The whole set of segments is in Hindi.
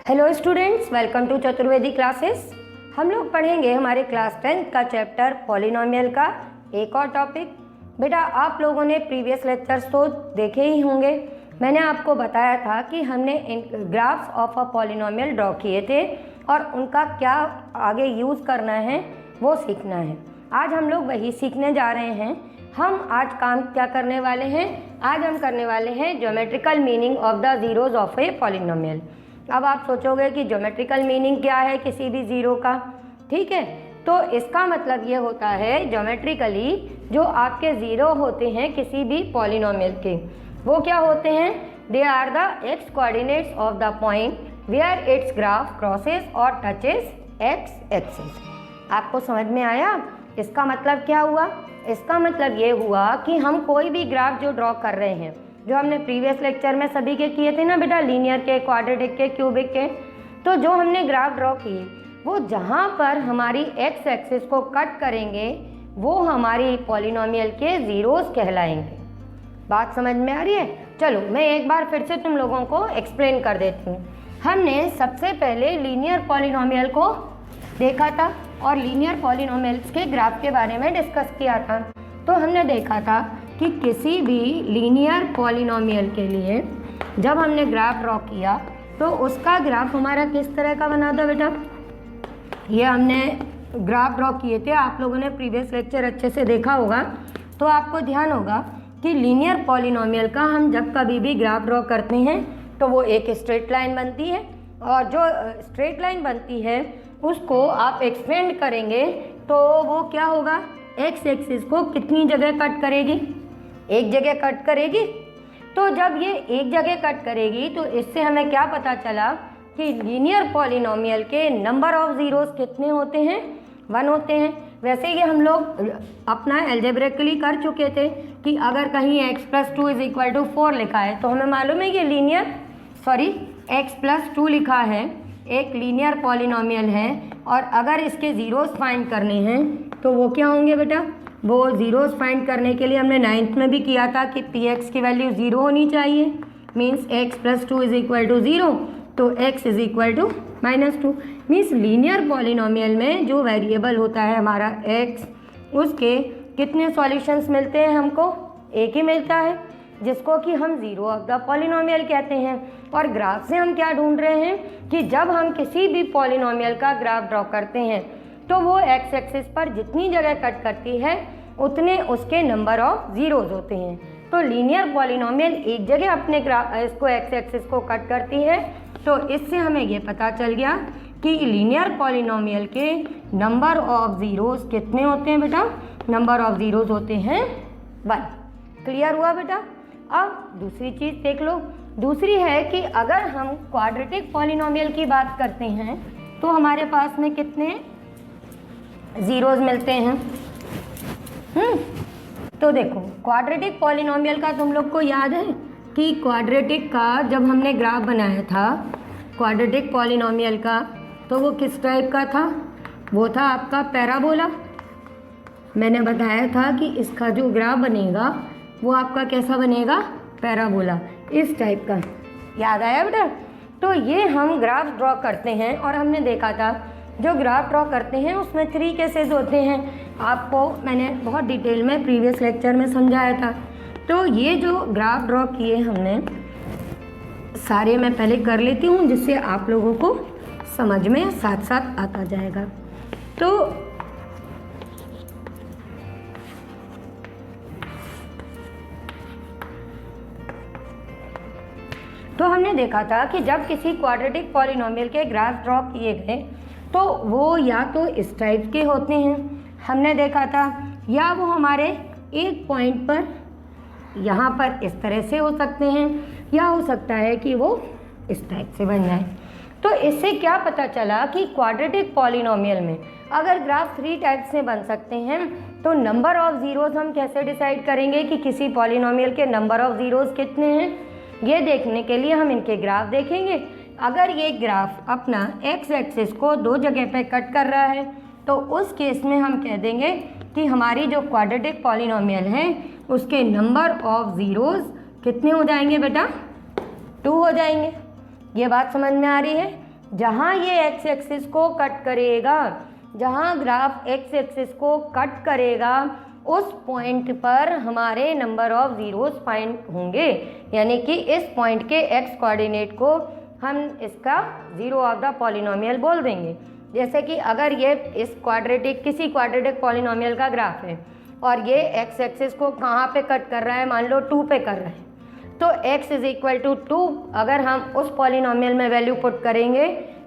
Hello students, welcome to Chaturvedi classes. हम लोग पढ़ेंगे हमारे क्लास 10th का चैप्टर पॉलिनोमियल का एक और टॉपिक। बेटा, आप लोगों ने प्रीवियस लेक्चर्स तो देखे ही होंगे। मैंने आपको बताया था कि हमने graphs of a polynomial draw किए थे और उनका क्या आगे यूज़ करना है वो सीखना है। आज हम लोग वही सीखने जा रहे हैं। हम आज काम क्या करने वाले हैं? आज हम करने वाले हैं geometrical meaning of the zeros of a polynomial. अब आप सोचोगे कि ज्योमेट्रिकल मीनिंग क्या है किसी भी ज़ीरो का, ठीक है। तो इसका मतलब ये होता है ज्योमेट्रिकली जो आपके ज़ीरो होते हैं किसी भी पॉलिनोमियल के, वो क्या होते हैं? They are the x coordinates of the point where its graph crosses और टचेस एक्स एक्सिस। आपको समझ में आया? इसका मतलब क्या हुआ? इसका मतलब ये हुआ कि हम कोई भी ग्राफ जो ड्रॉ कर रहे हैं, जो हमने प्रीवियस लेक्चर में सभी के किए थे ना बेटा, लीनियर के, क्वाड्रेटिक के, क्यूबिक के, तो जो हमने ग्राफ ड्रॉ किए वो जहाँ पर हमारी एक्स एक्सिस को कट करेंगे वो हमारी पॉलिनोमियल के ज़ीरोज़ कहलाएंगे। बात समझ में आ रही है? चलो मैं एक बार फिर से तुम लोगों को एक्सप्लेन कर देती हूँ। हमने सबसे पहले लीनियर पॉलिनोमियल को देखा था और लीनियर पॉलिनोमियल्स के ग्राफ के बारे में डिस्कस किया था। तो हमने देखा था कि किसी भी लीनियर पॉलिनोमियल के लिए जब हमने ग्राफ ड्रॉ किया तो उसका ग्राफ हमारा किस तरह का बना था बेटा? ये हमने ग्राफ ड्रॉ किए थे, आप लोगों ने प्रीवियस लेक्चर अच्छे से देखा होगा। तो आपको ध्यान होगा कि लीनियर पॉलिनोमियल का हम जब कभी भी ग्राफ ड्रॉ करते हैं तो वो एक स्ट्रेट लाइन बनती है और जो स्ट्रेट लाइन बनती है उसको आप एक्सटेंड करेंगे तो वो क्या होगा? एक्स एक्सिस को कितनी जगह कट करेगी? एक जगह कट करेगी। तो जब ये एक जगह कट करेगी तो इससे हमें क्या पता चला कि लीनियर पॉलिनोमियल के नंबर ऑफ ज़ीरोज़ कितने होते हैं? 1 होते हैं। वैसे ये हम लोग अपना एल्जेब्रिकली कर चुके थे कि अगर कहीं x + 2 = 4 लिखा है तो हमें मालूम है कि x + 2 लिखा है, एक लीनियर पॉलिनोमियल है और अगर इसके ज़ीरोज़ फाइंड करने हैं तो वो क्या होंगे बेटा? वो ज़ीरोज़ फाइंड करने के लिए हमने 9th में भी किया था कि px की वैल्यू 0 होनी चाहिए। मीन्स x + 2 = 0, तो x = -2। मीन्स लीनियर पॉलिनोमियल में जो वेरिएबल होता है हमारा x, उसके कितने सॉल्यूशंस मिलते हैं हमको? एक ही मिलता है, जिसको कि हम ज़ीरो ऑफ द पॉलिनोमियल कहते हैं। और ग्राफ से हम क्या ढूंढ रहे हैं कि जब हम किसी भी पॉलिनोमियल का ग्राफ ड्रॉ करते हैं तो वो एक्स एक्सिस पर जितनी जगह कट करती है उतने उसके नंबर ऑफ ज़ीरोज़ होते हैं। तो लीनियर पॉलिनोमियल एक जगह अपने इसको एक्स एक्सिस को कट करती है। तो इससे हमें ये पता चल गया कि लीनियर पॉलिनोमियल के नंबर ऑफ ज़ीरोज़ कितने होते हैं बेटा? नंबर ऑफ ज़ीरोज़ होते हैं 1। क्लियर हुआ बेटा? अब दूसरी चीज़ देख लो। दूसरी है कि अगर हम क्वाड्रेटिक पॉलिनोमियल की बात करते हैं तो हमारे पास में कितने ज़ीरोज़ मिलते हैं? तो देखो, क्वाड्रेटिक पॉलिनोमियल का तुम लोग को याद है कि क्वाड्रेटिक का जब हमने ग्राफ बनाया था क्वाड्रेटिक पॉलिनोमियल का, तो वो किस टाइप का था? वो था आपका पैराबोला। मैंने बताया था कि इसका जो ग्राफ बनेगा वो आपका कैसा बनेगा? पैराबोला, इस टाइप का। याद आया बेटा? तो ये हम ग्राफ ड्रॉ करते हैं और हमने देखा था जो ग्राफ ड्रॉ करते हैं उसमें 3 केसेस होते हैं। आपको मैंने बहुत डिटेल में प्रीवियस लेक्चर में समझाया था। तो ये जो ग्राफ ड्रॉ किए हमने सारे मैं पहले कर लेती हूँ जिससे आप लोगों को समझ में साथ साथ आता जाएगा। तो हमने देखा था कि जब किसी क्वाड्रेटिक पॉलिनोमियल के ग्राफ ड्रॉ किए गए तो वो या तो इस टाइप के होते हैं, हमने देखा था, या वो हमारे एक पॉइंट पर यहाँ पर इस तरह से हो सकते हैं, या हो सकता है कि वो इस टाइप से बन जाए। तो इससे क्या पता चला कि क्वाड्रेटिक पॉलिनोमियल में अगर ग्राफ 3 टाइप से बन सकते हैं तो नंबर ऑफ ज़ीरोज़ हम कैसे डिसाइड करेंगे कि किसी पॉलिनोमियल के नंबर ऑफ ज़ीरोज़ कितने हैं? ये देखने के लिए हम इनके ग्राफ देखेंगे। अगर ये ग्राफ अपना एक्स एक्सिस को 2 जगह पे कट कर रहा है तो उस केस में हम कह देंगे कि हमारी जो क्वाड्रेटिक पॉलिनोमियल है उसके नंबर ऑफ ज़ीरोज़ कितने हो जाएंगे बेटा? 2 हो जाएंगे। ये बात समझ में आ रही है? जहाँ ये एक्स एक्सिस को कट करेगा, जहाँ ग्राफ एक्स एक्सिस को कट करेगा उस पॉइंट पर हमारे नंबर ऑफ ज़ीरोज़ फाइंड होंगे, यानी कि इस पॉइंट के एक्स कोऑर्डिनेट को हम इसका ज़ीरो ऑफ द पॉलिनोमियल बोल देंगे। जैसे कि अगर ये इस किसी क्वाड्रेटिक पॉलिनोमियल का ग्राफ है और ये एक्स एक्सिस को कहाँ पे कट कर रहा है, मान लो 2 पे कर रहा है, तो x इज इक्वल टू 2 अगर हम उस पॉलिनोमियल में वैल्यू पुट करेंगे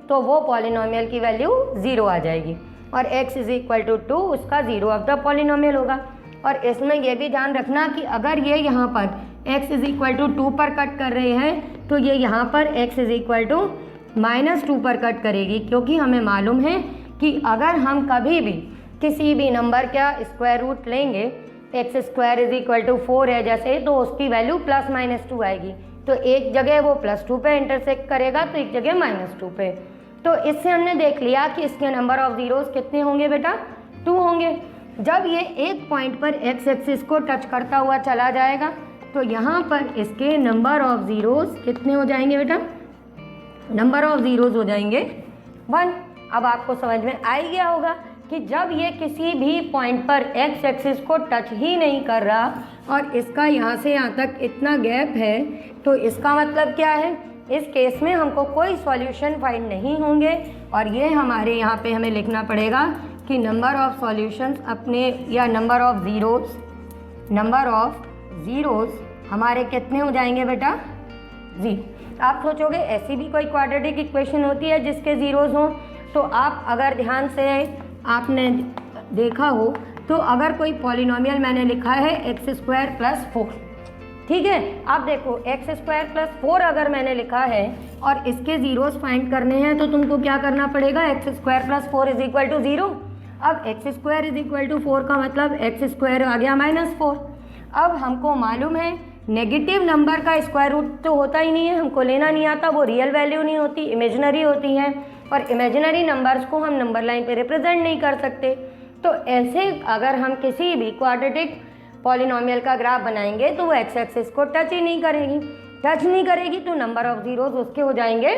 तो वो पॉलिनोमियल की वैल्यू 0 आ जाएगी और x इज इक्वल टू 2 उसका ज़ीरो ऑफ द पॉलिनोमियल होगा। और इसमें यह भी ध्यान रखना कि अगर ये यहाँ पर x इज इक्वल टू 2 पर कट कर रहे हैं तो ये यहाँ पर x इज इक्वल टू -2 पर कट करेगी, क्योंकि हमें मालूम है कि अगर हम कभी भी किसी भी नंबर का स्क्वायर रूट लेंगे, x square is equal to 4 है जैसे, तो उसकी वैल्यू +-2 आएगी। तो एक जगह वो +2 पे इंटरसेक्ट करेगा तो एक जगह -2 पे। तो इससे हमने देख लिया कि इसके नंबर ऑफ ज़ीरोज़ कितने होंगे बेटा, 2 होंगे। जब ये एक पॉइंट पर एक्स एक्सिस को टच करता हुआ चला जाएगा तो यहाँ पर इसके नंबर ऑफ ज़ीरोज़ कितने हो जाएंगे बेटा, नंबर ऑफ ज़ीरोज़ हो जाएंगे 1। अब आपको समझ में आ ही गया होगा कि जब ये किसी भी पॉइंट पर एक्स एक्सिस को टच ही नहीं कर रहा और इसका यहाँ से यहाँ तक इतना गैप है, तो इसका मतलब क्या है, इस केस में हमको कोई सॉल्यूशन फाइंड नहीं होंगे और ये हमारे यहाँ पे हमें लिखना पड़ेगा कि नंबर ऑफ सॉल्यूशंस अपने या नंबर ऑफ ज़ीरोज़ हमारे कितने हो जाएंगे बेटा, 0। आप सोचोगे ऐसी भी कोई क्वाड्रेटिक इक्वेशन होती है जिसके ज़ीरोज़ हों, तो आप अगर ध्यान से आपने देखा हो तो अगर कोई पॉलिनोमियल मैंने लिखा है x² + 4, ठीक है, आप देखो x² + 4 अगर मैंने लिखा है और इसके ज़ीरोज़ फाइंड करने हैं तो तुमको क्या करना पड़ेगा, x² + 4 इज इक्वल टू 0। अब x² इज इक्वल टू 4 का मतलब x² आ गया -4। अब हमको मालूम है नेगेटिव नंबर का स्क्वायर रूट तो होता ही नहीं है, हमको लेना नहीं आता, वो रियल वैल्यू नहीं होती, इमेजिनरी होती है और इमेजिनरी नंबर्स को हम नंबर लाइन पे रिप्रेजेंट नहीं कर सकते। तो ऐसे अगर हम किसी भी क्वाड्रेटिक पॉलिनोमियल का ग्राफ बनाएंगे तो वो एक्स एक्सिस को टच नहीं करेगी तो नंबर ऑफ ज़ीरोज़ उसके हो जाएंगे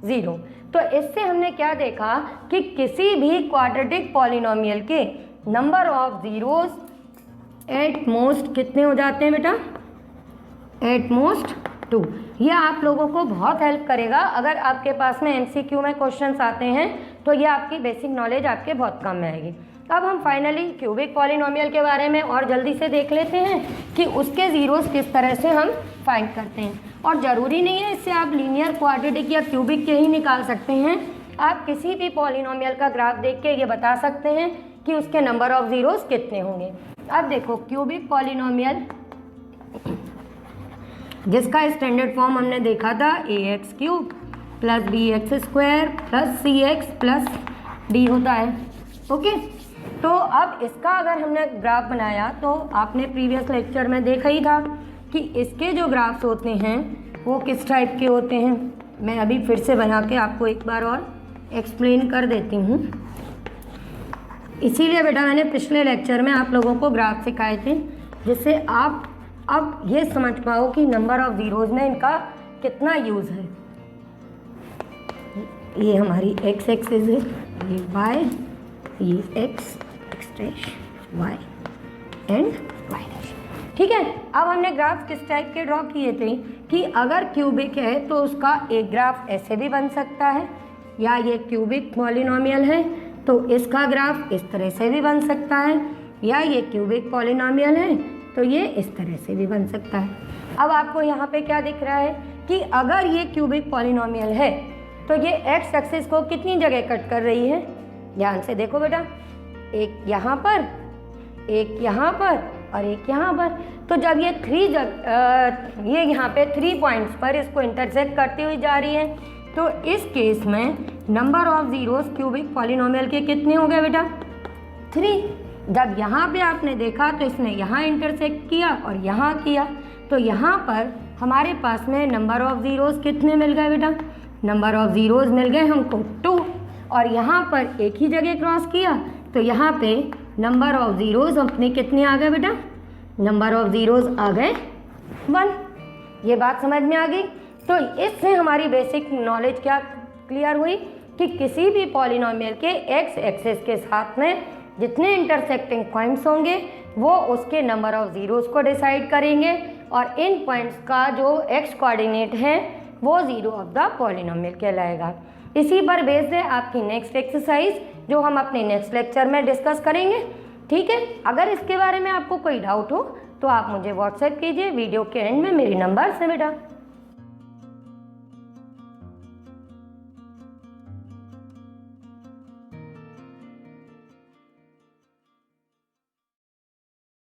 0। तो इससे हमने क्या देखा कि किसी भी क्वाड्रेटिक पॉलिनोमियल के number of zeros at most कितने हो जाते हैं बेटा, एट मोस्ट 2। ये आप लोगों को बहुत हेल्प करेगा अगर आपके पास में MCQ में क्वेश्चंस आते हैं, तो ये आपकी बेसिक नॉलेज आपके बहुत काम में आएगी। अब हम फाइनली क्यूबिक पॉलिनोमियल के बारे में और जल्दी से देख लेते हैं कि उसके ज़ीरोज़ किस तरह से हम फाइंड करते हैं। और ज़रूरी नहीं है इससे आप लीनियर, क्वाड्रेटिक या क्यूबिक के ही निकाल सकते हैं, आप किसी भी पॉलिनोमियल का ग्राफ देख के ये बता सकते हैं कि उसके नंबर ऑफ ज़ीरोज़ कितने होंगे। अब देखो क्यूबिक पॉलिनोमियल जिसका स्टैंडर्ड फॉर्म हमने देखा था ax³ + bx² + cx + d होता है, ओके। तो अब इसका अगर हमने ग्राफ बनाया तो आपने प्रीवियस लेक्चर में देखा ही था कि इसके जो ग्राफ्स होते हैं वो किस टाइप के होते हैं। मैं अभी फिर से बना के आपको एक बार और एक्सप्लेन कर देती हूँ। इसीलिए बेटा मैंने पिछले लेक्चर में आप लोगों को ग्राफ सिखाए थे, जिससे आप अब ये समझ पाओ कि नंबर ऑफ ज़ीरोज़ में इनका कितना यूज़ है। ये हमारी x एक्सिस है, ये y, ये x y एंड y', ठीक है। अब हमने ग्राफ किस टाइप के ड्रॉ किए थे कि अगर क्यूबिक है तो उसका एक ग्राफ ऐसे भी बन सकता है, या ये क्यूबिक पॉलिनोमियल है तो इसका ग्राफ इस तरह से भी बन सकता है, या ये क्यूबिक पॉलिनोमियल है तो ये इस तरह से भी बन सकता है। अब आपको यहाँ पे क्या दिख रहा है कि अगर ये क्यूबिक पॉलिनोमियल है तो ये एक्स एक्सिस को कितनी जगह कट कर रही है, ध्यान से देखो बेटा, एक यहाँ पर, एक यहाँ पर और एक यहाँ पर। तो जब ये ये यहाँ पे 3 पॉइंट्स पर इसको इंटरसेक्ट करती हुई जा रही है तो इस केस में number of zeros cubic polynomial के कितने हो गए बेटा, 3। जब यहाँ पे आपने देखा तो इसने यहाँ इंटरसेक्ट किया और यहाँ किया, तो यहाँ पर हमारे पास में नंबर ऑफ ज़ीरोज़ कितने मिल गए बेटा, नंबर ऑफ ज़ीरोज़ मिल गए हमको 2। और यहाँ पर एक ही जगह क्रॉस किया तो यहाँ पे नंबर ऑफ ज़ीरोज़ अपने कितने आ गए बेटा, नंबर ऑफ ज़ीरोज़ आ गए 1। ये बात समझ में आ गई। तो इससे हमारी बेसिक नॉलेज क्या क्लियर हुई कि किसी भी पॉलिनोमियल के एक्स एक्सिस के साथ में जितने इंटरसेक्टिंग पॉइंट्स होंगे वो उसके नंबर ऑफ ज़ीरोज़ को डिसाइड करेंगे और इन पॉइंट्स का जो एक्स कोऑर्डिनेट है वो ज़ीरो ऑफ द पॉलिनोमियल कहलाएगा। इसी पर बेस्ड है आपकी नेक्स्ट एक्सरसाइज जो हम अपने नेक्स्ट लेक्चर में डिस्कस करेंगे। ठीक है, अगर इसके बारे में आपको कोई डाउट हो तो आप मुझे व्हाट्सएप कीजिए वीडियो के एंड में मेरे नंबर से बेटा।